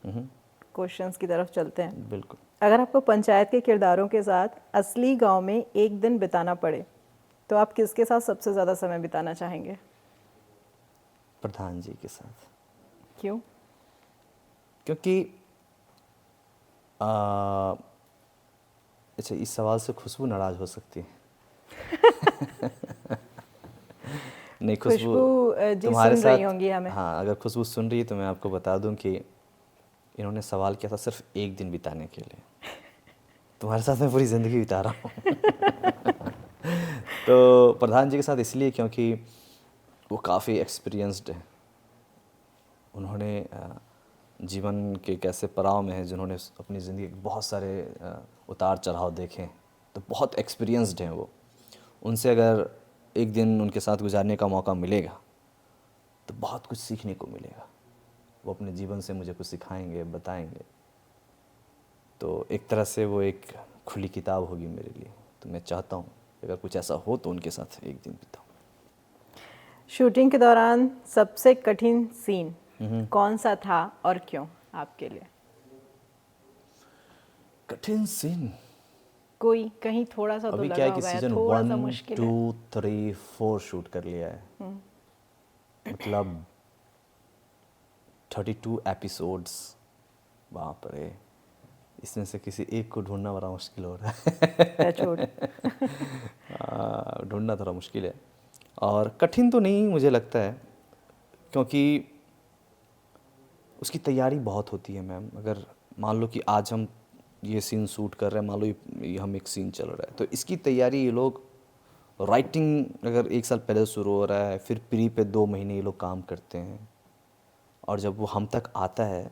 क्वेश्चंस की तरफ चलते हैं। बिल्कुल। अगर आपको पंचायत के किरदारों के साथ असली गांव में एक दिन बिताना पड़े तो आप किसके साथ सबसे ज़्यादा समय बिताना चाहेंगे? प्रधान जी के साथ। क्यों? क्योंकि अच्छा, इस सवाल से खुशबू नाराज हो सकती है। नहीं, खुशबू जी तुम्हारे सुन साथ, रही होंगी हमें। हाँ, अगर खुशबू सुन रही है तो मैं आपको बता दूं कि इन्होंने सवाल किया था सिर्फ एक दिन बिताने के लिए। तुम्हारे साथ मैं पूरी ज़िंदगी बिता रहा हूँ। तो प्रधान जी के साथ इसलिए क्योंकि वो काफ़ी एक्सपीरियंस्ड है। उन्होंने जीवन के कैसे पड़ाव में हैं, जिन्होंने अपनी ज़िंदगी के बहुत सारे उतार चढ़ाव देखे हैं, तो बहुत एक्सपीरियंस्ड हैं वो। उनसे अगर एक दिन उनके साथ गुजारने का मौका मिलेगा तो बहुत कुछ सीखने को मिलेगा। वो अपने जीवन से मुझे कुछ सिखाएंगे, बताएंगे। तो एक तरह से वो एक खुली किताब होगी मेरे लिए। तो मैं चाहता हूँ अगर कुछ ऐसा हो तो उनके साथ एक दिन बिताऊँ। शूटिंग के दौरान सबसे कठिन सीन कौन सा था और क्यों आपके लिए? कठिन सीन कोई कहीं थोड़ा सा तो अभी लगा क्या है कि होगा या सीजन थोड़ा सा 1 मुश्किल 2 है? 3 4 शूट कर लिया है, मतलब 32 एपिसोड्स। बाप रे, इसमें से किसी एक को ढूंढना बड़ा मुश्किल हो रहा है। टचवुड। ढूंढना थोड़ा मुश्किल है, और कठिन तो नहीं मुझे लगता है, क्योंकि उसकी तैयारी बहुत होती है मैम। अगर मान लो कि आज हम ये सीन शूट कर रहे हैं, मान लो ये हम एक सीन चल रहा है, तो इसकी तैयारी ये लोग, राइटिंग अगर 1 साल पहले शुरू हो रहा है, फिर प्री पे 2 महीने ये लोग काम करते हैं, और जब वो हम तक आता है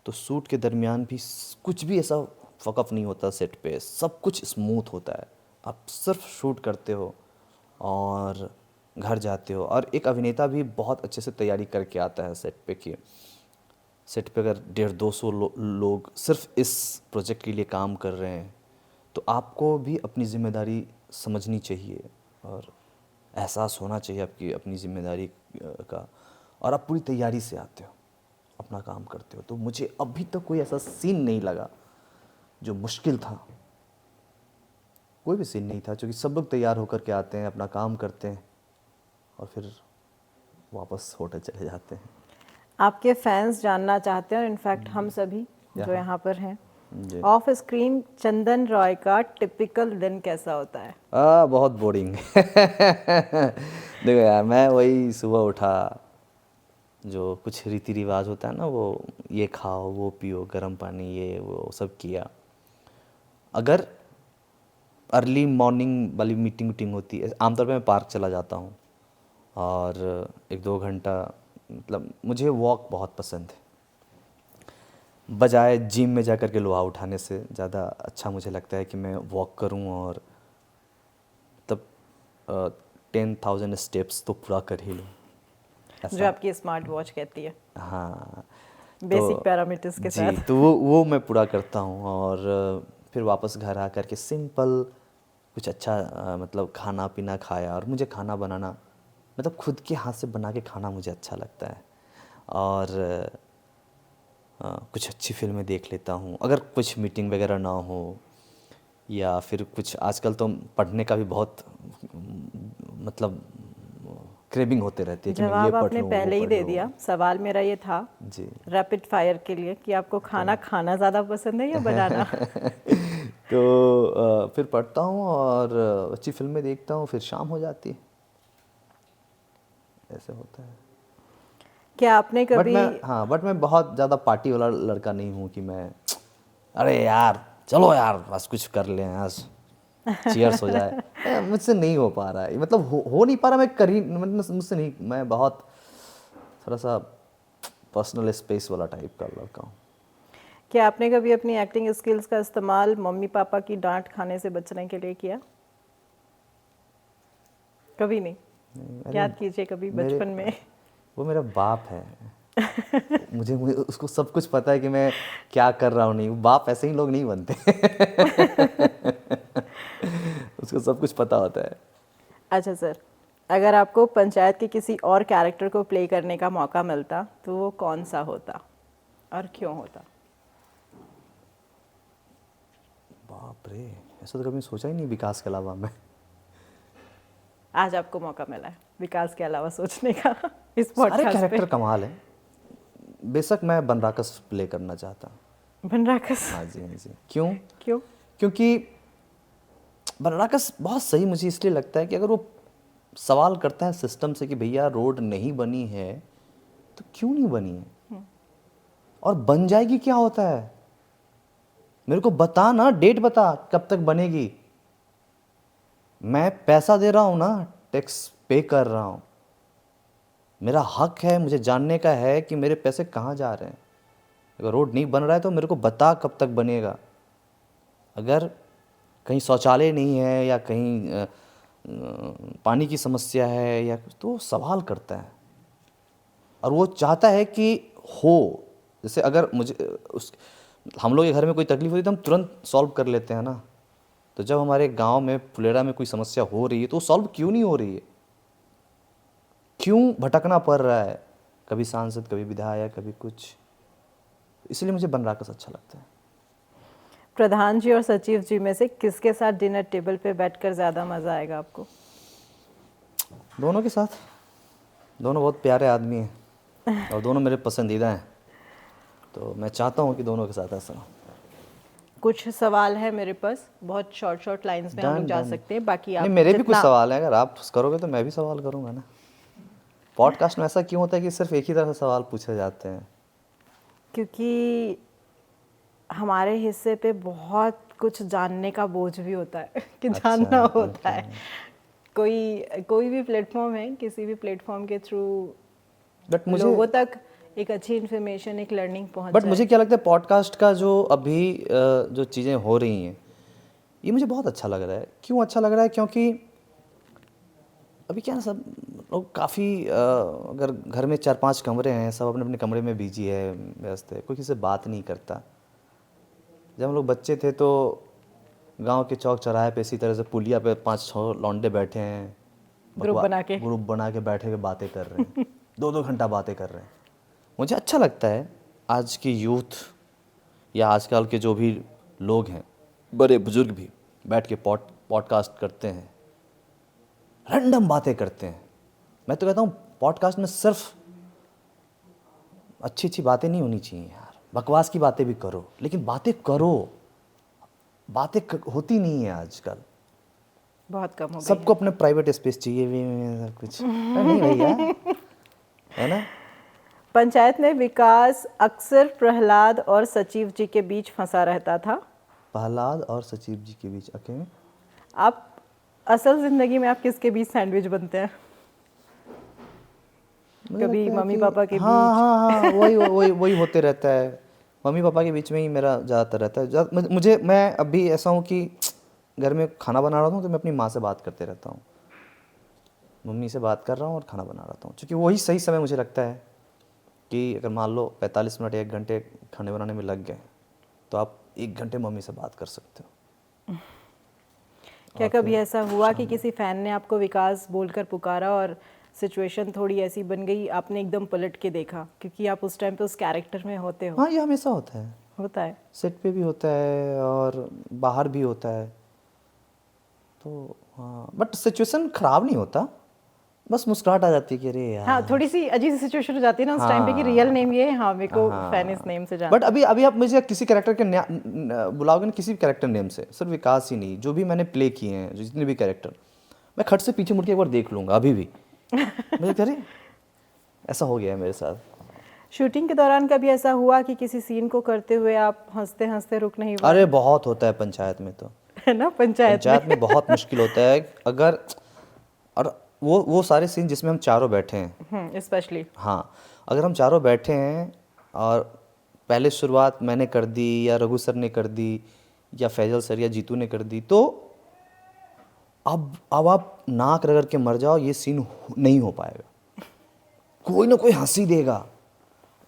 तो शूट के दरमियान भी कुछ भी ऐसा फकअप नहीं होता सेट पे, सब कुछ स्मूथ होता है। आप सिर्फ शूट करते हो और घर जाते हो, और एक अभिनेता भी बहुत अच्छे से तैयारी करके आता है सेट पे, कि सेट पे अगर 150-200 लोग सिर्फ इस प्रोजेक्ट के लिए काम कर रहे हैं, तो आपको भी अपनी जिम्मेदारी समझनी चाहिए और एहसास होना चाहिए आपकी अपनी जिम्मेदारी का, और आप पूरी तैयारी से आते हो, अपना काम करते हो। तो मुझे अभी तक कोई ऐसा सीन नहीं लगा जो मुश्किल था, कोई भी सीन नहीं था, क्योंकि सब लोग तैयार होकर के आते हैं, अपना काम करते हैं और फिर वापस होटल चले जाते हैं। आपके फैंस जानना चाहते हैं, और इनफैक्ट हम सभी जो यहाँ। यहाँ पर हैं, जी। ऑफ स्क्रीन चंदन रॉय का टिपिकल दिन कैसा होता है? बहुत बोरिंग। देखो यार, मैं वही सुबह उठा, जो कुछ रीति रिवाज होता है ना, वो ये खाओ वो पियो गर्म पानी ये वो सब किया। अगर अर्ली मॉर्निंग वाली मीटिंग वीटिंग होती है, आमतौर पे मैं पार्क चला जाता हूँ और 1-2 घंटा, मतलब मुझे वॉक बहुत पसंद है, बजाय जिम में जा कर के लोहा उठाने से ज़्यादा अच्छा मुझे लगता है कि मैं वॉक करूं, और तब 10,000 स्टेप्स तो पूरा कर ही लूँ जो ऐसा। आपकी स्मार्ट वॉच कहती है, हाँ, बेसिक तो पैरामीटर्स के जी, साथ। तो वो मैं पूरा करता हूँ, और फिर वापस घर आ कर के सिंपल कुछ अच्छा मतलब खाना पीना खाया। और मुझे खाना बनाना, मतलब खुद के हाथ से बना के खाना मुझे अच्छा लगता है, और कुछ अच्छी फिल्में देख लेता हूँ अगर कुछ मीटिंग वगैरह ना हो, या फिर कुछ आजकल तो पढ़ने का भी बहुत मतलब क्रेविंग होते रहती है कि मैं ये जवाब पढ़ आपने लूँ वो पहले ही पढ़ दे लूँ। दिया। सवाल मेरा ये था जी। रैपिड फायर के लिए कि आपको खाना खाना ज़्यादा पसंद है या बनाना? तो फिर पढ़ता हूँ और अच्छी फिल्में देखता हूँ, फिर शाम हो जाती है, ऐसे होता है। क्या आपने कभी बट मैं बहुत ज़्यादा पार्टी वाला लड़का नहीं हूँ कि मैं, अरे यार चलो यार बस कुछ कर लें आज, चीयर्स हो जाए। मुझसे नहीं हो पा रहा है, मतलब हो नहीं पा रहा, मैं कर ही मतलब मुझसे नहीं, मैं बहुत थोड़ा सा पर्सनल स्पेस वाला टाइप का लड़का हूँ। क्या आपने कभी अपनी एक्टिंग स्किल्स का इस्तेमाल मम्मी पापा की डांट खाने से बचने के लिए किया? कभी नहीं? अरे याद कीजिए कभी मेरे बचपन में। वो मेरा बाप है। मुझे उसको सब कुछ पता है कि मैं क्या कर रहा हूँ, नहीं, बाप ऐसे ही लोग नहीं बनते। उसको सब कुछ पता होता है। अच्छा सर, अगर आपको पंचायत के किसी और कैरेक्टर को प्ले करने का मौका मिलता तो वो कौन सा होता और क्यों होता? बाप रे, ऐसा तो कभी सोचा ही नहीं विकास के अलावा मैं। आज आपको मौका मिला है विकास के अलावा सोचने का इस सारे पॉडकास्ट पे। कैरेक्टर कमाल है, बेशक मैं बनराकस प्ले करना चाहता। बनराकस? हाँ जी, हाँ जी। क्यों? क्यों? क्योंकि बनराकस बहुत सही मुझे इसलिए लगता है कि अगर वो सवाल करता है सिस्टम से कि भैया रोड नहीं बनी है तो क्यों नहीं बनी है, और बन जाएगी क्या होता है, मेरे को बता ना, डेट बता कब तक बनेगी। मैं पैसा दे रहा हूँ ना, टैक्स पे कर रहा हूँ, मेरा हक है, मुझे जानने का है कि मेरे पैसे कहाँ जा रहे हैं। अगर रोड नहीं बन रहा है तो मेरे को बता कब तक बनेगा। अगर कहीं शौचालय नहीं है या कहीं पानी की समस्या है या कुछ, तो सवाल करता है और वो चाहता है कि हो। जैसे अगर मुझे उस हम लोग के घर में कोई तकलीफ होती है तो हम तुरंत सॉल्व कर लेते हैं ना, तो जब हमारे गांव में फुलेरा में कोई समस्या हो रही है तो सॉल्व क्यों नहीं हो रही है, क्यों भटकना पड़ रहा है, कभी सांसद कभी विधायक कभी कुछ। इसलिए मुझे बनराकस अच्छा लगता है। प्रधान जी और सचिव जी में से किसके साथ डिनर टेबल पे बैठकर ज़्यादा मज़ा आएगा आपको? दोनों के साथ। दोनों बहुत प्यारे आदमी हैं और दोनों मेरे पसंदीदा हैं, तो मैं चाहता हूँ कि दोनों के साथ ऐसा हो। कुछ सवाल है मेरे पास, बहुत शॉर्ट शॉर्ट लाइंस में हम लोग जा डन। सकते हैं, बाकी आप नहीं, मेरे भी कुछ जितना सवाल हैं, अगर आप करोगे तो मैं भी सवाल करूँगा ना। पॉडकास्ट में ऐसा क्यों होता है कि सिर्फ एक ही तरह से सवाल पूछे जाते हैं? क्योंकि हमारे हिस्से पे बहुत कुछ जानने का बोझ भी होता है कि जानना होता है। कोई भी प्लेटफॉर्म है, किसी भी प्लेटफॉर्म के थ्रू बट मुझे लोगों तक एक अच्छी इन्फॉर्मेशन, एक लर्निंग पहुंच बट जाए। मुझे क्या लगता है, पॉडकास्ट का जो अभी जो चीज़ें हो रही हैं, ये मुझे बहुत अच्छा लग रहा है। क्यों अच्छा लग रहा है? क्योंकि अभी क्या है ना, सब लोग काफ़ी अगर घर में 4-5 कमरे हैं, सब अपने अपने कमरे में बिजी है, व्यस्त है, कोई किसी से बात नहीं करता। जब हम लोग बच्चे थे तो गांव के चौक चौराहे पे इसी तरह से पुलिया पे 5-6 लौंडे बैठे हैं, ग्रुप बना के। ग्रुप बना के बैठे के बातें कर रहे हैं, 2-2 घंटा बातें कर रहे हैं। मुझे अच्छा लगता है आज की यूथ या आजकल के जो भी लोग हैं, बड़े बुजुर्ग भी बैठ के पॉडकास्ट करते हैं, रैंडम बातें करते हैं। मैं तो कहता हूँ पॉडकास्ट में सिर्फ अच्छी अच्छी बातें नहीं होनी चाहिए यार, बकवास की बातें भी करो, लेकिन बातें करो। होती नहीं है आजकल। बहुत कम हो गई सबको अपने प्राइवेट स्पेस चाहिए भी, सब कुछ। अरे नहीं भैया, है ना। पंचायत में विकास अक्सर प्रहलाद और सचिव जी के बीच फंसा रहता था। प्रहलाद और सचिव जी के बीच ओके। आप असल जिंदगी में आप किसके बीच सैंडविच बनते हैं? मुझे कभी लगता है मम्मी कि पापा के हाँ बीच? हाँ हाँ, वही होते रहता है। मम्मी पापा के बीच में ही मेरा ज़्यादातर रहता है। मैं अभी ऐसा हूँ कि घर में खाना बना रहा हूँ तो मैं अपनी माँ से बात करते रहता हूँ, मम्मी से बात कर रहा हूँ और खाना बना रहा हूँ, क्योंकि वही सही समय मुझे लगता है कि अगर मान लो 45 मिनट 1 घंटे खाने बनाने में लग गए तो आप 1 घंटे मम्मी से बात कर सकते हो। क्या और कभी फिर ऐसा हुआ कि किसी फैन ने आपको विकास बोलकर पुकारा और सिचुएशन थोड़ी ऐसी बन गई, आपने एकदम पलट के देखा क्योंकि आप उस टाइम पे उस कैरेक्टर में होते हो? हाँ, ये हमेशा होता है, होता है। सेट पे भी होता है और बाहर भी होता है। तो हाँ, बट सिचुएशन ख़राब नहीं होता, बस मुस्कुराहट आ जाती है कि अरे हाँ, यार। थोड़ी सी अजीब सी सिचुएशन हो जाती है ना उस टाइम पे कि रियल हाँ नेम ये है, हाँ मेरे को फैन इस हाँ। नेम से बट जानता अभी अभी आप मुझे किसी कैरेक्टर के बुलाओगे ना, किसी भी कैरेक्टर नेम से, सिर्फ विकास ही नहीं, जो भी मैंने प्ले किए हैं, जो जितने भी कैरेक्टर, मैं खट से पीछे मुड़ के एक बार देख लूँगा अभी भी। मुझे कह रहे ऐसा हो गया है मेरे साथ। है। शूटिंग के दौरान कभी ऐसा हुआ कि किसी सीन को करते हुए आप हंसते हंसते रुक नहीं पाए? अरे बहुत होता है पंचायत में, तो है ना, पंचायत पंचायत में। में बहुत मुश्किल होता है अगर, और वो सारे सीन जिसमें हम चारों बैठे हैं, स्पेशली। हाँ, अगर हम चारों बैठे हैं और पहले शुरुआत मैंने कर दी या रघु सर ने कर दी या फैजल सर या जीतू ने कर दी, तो अब आप नाक रगड़ के मर जाओ, ये सीन नहीं हो पाएगा। कोई ना कोई हंसी देगा,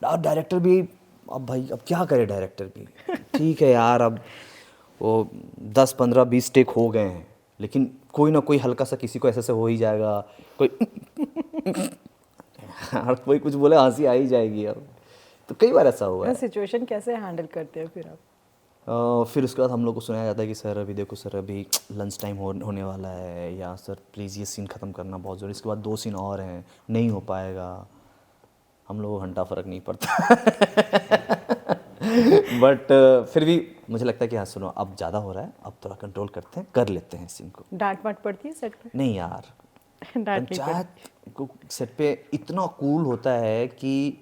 और डायरेक्टर भी, अब भाई अब क्या करे डायरेक्टर भी, ठीक है यार, अब वो 10-15-20 टेक हो गए हैं, लेकिन कोई ना कोई हल्का सा किसी को ऐसे से हो ही जाएगा, कोई और कोई कुछ बोले हंसी आ ही जाएगी। अब तो कई बार ऐसा हुआ है। सिचुएशन कैसे हैंडल करते हो फिर आप? फिर उसके बाद हम लोग को सुनाया जाता है कि सर अभी देखो सर, अभी लंच टाइम होने वाला है, या सर प्लीज़ ये सीन ख़त्म करना बहुत ज़रूरी, इसके बाद 2 सीन और हैं, नहीं हो पाएगा। हम लोगों को घंटा फ़र्क नहीं पड़ता। बट फिर भी मुझे लगता है कि हाँ सुनो, अब ज़्यादा हो रहा है, अब थोड़ा कंट्रोल करते हैं, कर लेते हैं इस सीन को। डांट मत पड़ती है सेट पे? नहीं यार, डांट नहीं पड़ती। पंचायत को सेट पे इतना कूल होता है कि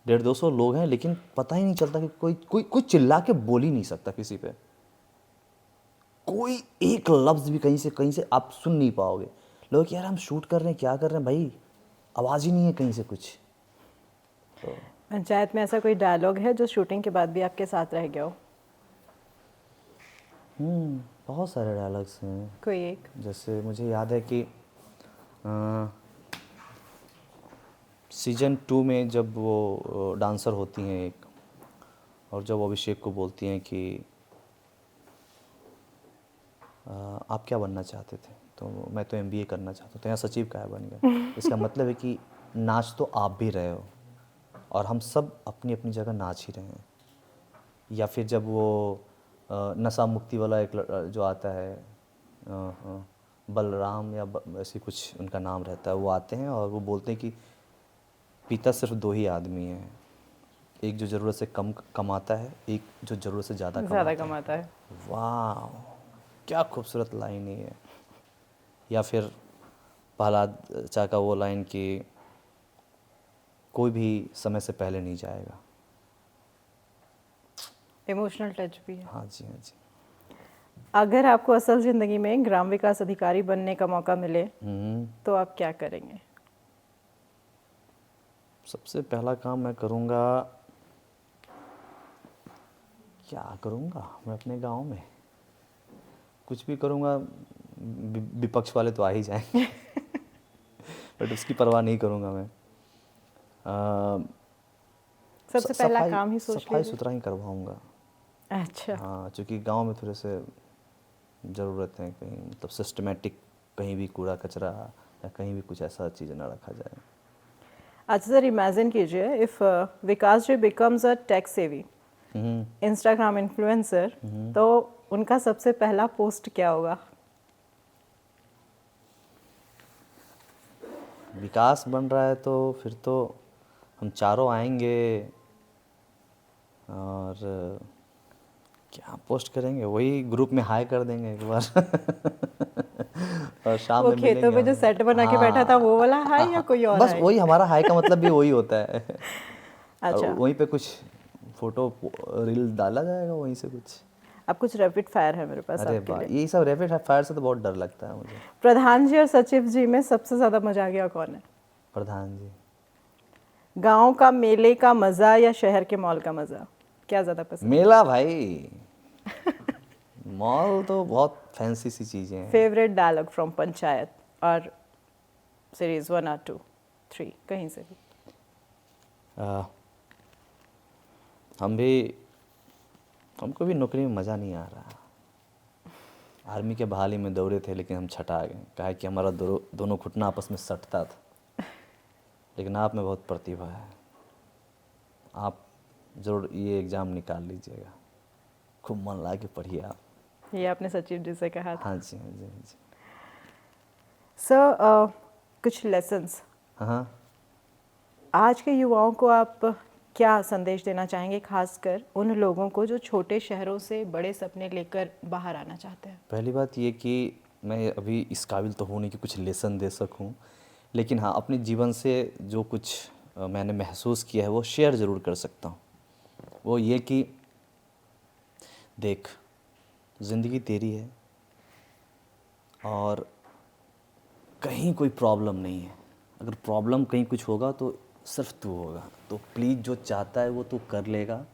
150-200 लोग हैं, लेकिन पता ही नहीं चलता कि कोई चिल्ला के बोल ही नहीं सकता किसी पे। कोई एक लफ्ज़ भी कहीं से आप सुन नहीं पाओगे। लोग यार हम शूट कर रहे हैं, क्या कर रहे हैं भाई, आवाज़ ही नहीं है कहीं से कुछ। तो पंचायत में ऐसा कोई डायलॉग है जो शूटिंग के बाद भी आपके साथ रह गया हो? बहुत सारे डायलॉग्स हैं। कोई एक? जैसे मुझे याद है कि सीजन 2 में जब वो डांसर होती हैं एक, और जब वो अभिषेक को बोलती हैं कि आप क्या बनना चाहते थे, तो मैं तो MBA करना चाहता हूँ, तो यहाँ सचिव का बन गया। इसका मतलब है कि नाच तो आप भी रहे हो और हम सब अपनी अपनी जगह नाच ही रहे हैं। या फिर जब वो नशा मुक्ति वाला एक जो आता है बलराम या ऐसी कुछ उनका नाम रहता है, वो आते हैं और वो बोलते हैं कि पीता सिर्फ 2 ही आदमी हैं, एक जो ज़रूरत से कम कमाता है, एक जो ज़रूरत से ज़्यादा कमाता है। वाह, क्या खूबसूरत लाइन है। या फिर प्रहलाद चा का वो लाइन कि कोई भी समय से पहले नहीं जाएगा। इमोशनल टच भी है। हाँ जी, हाँ जी। अगर आपको असल ज़िंदगी में ग्राम विकास अधिकारी बनने का मौका मिले तो आप क्या करेंगे? सबसे पहला काम मैं करूँगा, क्या करूँगा मैं अपने गांव में? कुछ भी करूँगा, विपक्ष वाले तो आ ही जाएंगे बट उसकी परवाह नहीं करूँगा मैं। सबसे पहला काम ही सोच सफाई लीजिए। सुथरा ही करवाऊँगा। अच्छा। हाँ, क्योंकि गांव में थोड़े से ज़रूरत है कहीं, मतलब सिस्टमेटिक, कहीं भी कूड़ा कचरा या कहीं भी कुछ ऐसा चीज़ ना रखा जाए। अच्छा सर, इमेजिन कीजिए if Vikas ji becomes a tech savvy Instagram influencer, तो उनका सबसे पहला पोस्ट क्या होगा? विकास बन रहा है तो फिर तो हम चारों आएंगे और क्या पोस्ट करेंगे, वही ग्रुप में हाई कर देंगे एक बार और शाम वो में खेतों मिलेंगे में जो हम। सेट बना के बैठा था वो वाला हाई या कोई और बस हाई? वही, हमारा हाई का मतलब भी वही होता है और अच्छा, वहीं पे कुछ फोटो रील डाला जाएगा वहीं से कुछ। अब कुछ रैपिड फायर है मेरे पास अरे आपके वाह, लिए। ये सब रैपिड फायर से तो बहुत डर लगता है मुझे। प्रधान जी और सचिव जी में सबसे ज़्यादा मजाकिया कौन है? प्रधान जी। गांव का मेले का मज़ा या शहर के मॉल का मज़ा, क्या ज़्यादा पसंद? मेला भाई मॉल तो बहुत फैंसी सी चीज़ें हैं। फेवरेट डायलॉग फ्रॉम पंचायत और सीरीज 1 और 2 3 कहीं से भी? हमको भी नौकरी में मज़ा नहीं आ रहा। आर्मी के बहाली में दौड़े थे लेकिन हम छटा गए, कहा कि हमारा दोनों घुटना आपस में सटता था। लेकिन आप में बहुत प्रतिभा है, आप ज़रूर ये एग्ज़ाम निकाल लीजिएगा, खूब मन लगा के पढ़िए आप। ये आपने सचिव जी से कहा था। हाँ जी, हाँ जी, हाँ जी। सर, कुछ लेसन्स हाँ, आज के युवाओं को आप क्या संदेश देना चाहेंगे, खासकर उन लोगों को जो छोटे शहरों से बड़े सपने लेकर बाहर आना चाहते हैं? पहली बात ये कि मैं अभी इस काबिल तो हूँ नहीं कि कुछ लेसन दे सकूँ, लेकिन हाँ, अपने जीवन से जो कुछ मैंने महसूस किया है वो शेयर ज़रूर कर सकता हूँ। वो ये कि देख, ज़िंदगी तेरी है और कहीं कोई प्रॉब्लम नहीं है। अगर प्रॉब्लम कहीं कुछ होगा तो सिर्फ तू होगा, तो प्लीज़ जो चाहता है वो तू कर लेगा।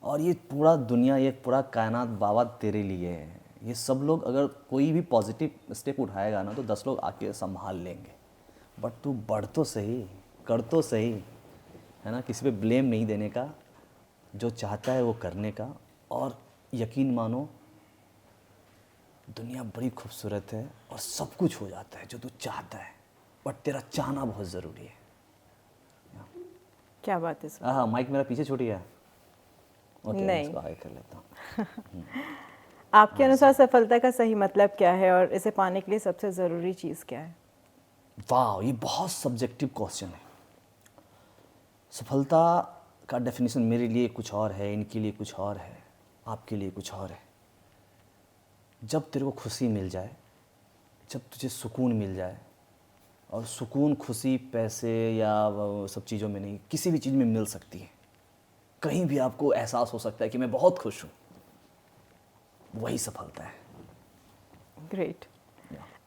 और ये पूरा दुनिया, ये पूरा कायनात बाबा तेरे लिए है। ये सब लोग अगर कोई भी पॉजिटिव स्टेप उठाएगा ना तो 10 लोग आके संभाल लेंगे, बट तू बढ़ तो सही, कर तो सही, है ना। किसी पे ब्लेम नहीं देने का, जो चाहता है वो करने का। और यकीन मानो, दुनिया बड़ी खूबसूरत है और सब कुछ हो जाता है जो तू चाहता है, बट तेरा चाहना बहुत ज़रूरी है। क्या बात है सर। हाँ, माइक मेरा पीछे छूट गया। ओके, मैं नहीं। इसको आगे कर लेता हूँ। आपके अनुसार सफलता का सही मतलब क्या है और इसे पाने के लिए सबसे ज़रूरी चीज़ क्या है? वाह, ये बहुत सब्जेक्टिव क्वेश्चन है। सफलता का डेफिनेशन मेरे लिए कुछ और है, इनके लिए कुछ और है, आपके लिए कुछ और है। जब तेरे को खुशी मिल जाए, जब तुझे सुकून मिल जाए, और सुकून खुशी पैसे या वो सब चीज़ों में नहीं, किसी भी चीज़ में मिल सकती है। कहीं भी आपको एहसास हो सकता है कि मैं बहुत खुश हूँ, वही सफलता है। ग्रेट।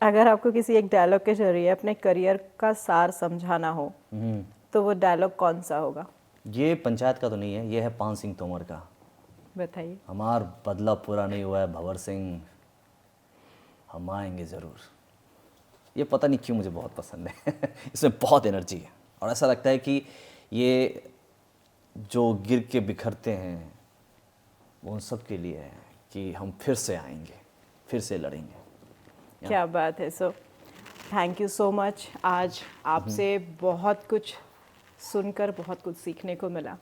अगर आपको किसी एक डायलॉग के जरिए अपने करियर का सार समझाना हो तो वो डायलॉग कौन सा होगा? ये पंचायत का तो नहीं है, ये है पान सिंह तोमर का। बताइए। हमार बदला पूरा नहीं हुआ है भंवर सिंह, हम आएंगे ज़रूर। ये पता नहीं क्यों मुझे बहुत पसंद है इसमें बहुत एनर्जी है और ऐसा लगता है कि ये जो गिर के बिखरते हैं वो उन सब के लिए है कि हम फिर से आएंगे, फिर से लड़ेंगे। क्या बात है। So thank you so much. आज आपसे बहुत कुछ सुनकर बहुत कुछ सीखने को मिला।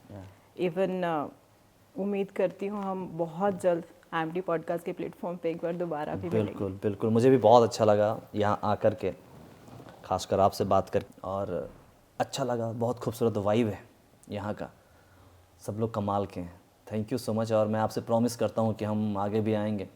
इवन उम्मीद करती हूँ हम बहुत जल्द IMT पॉडकास्ट के प्लेटफॉर्म पे एक बार दोबारा भी मिलेंगे। बिल्कुल बिल्कुल, मुझे भी बहुत अच्छा लगा यहाँ आकर के, खासकर आपसे बात कर, और अच्छा लगा, बहुत खूबसूरत वाइब है यहाँ का, सब लोग कमाल के हैं। थैंक यू सो मच, और मैं आपसे प्रॉमिस करता हूँ कि हम आगे भी आएंगे।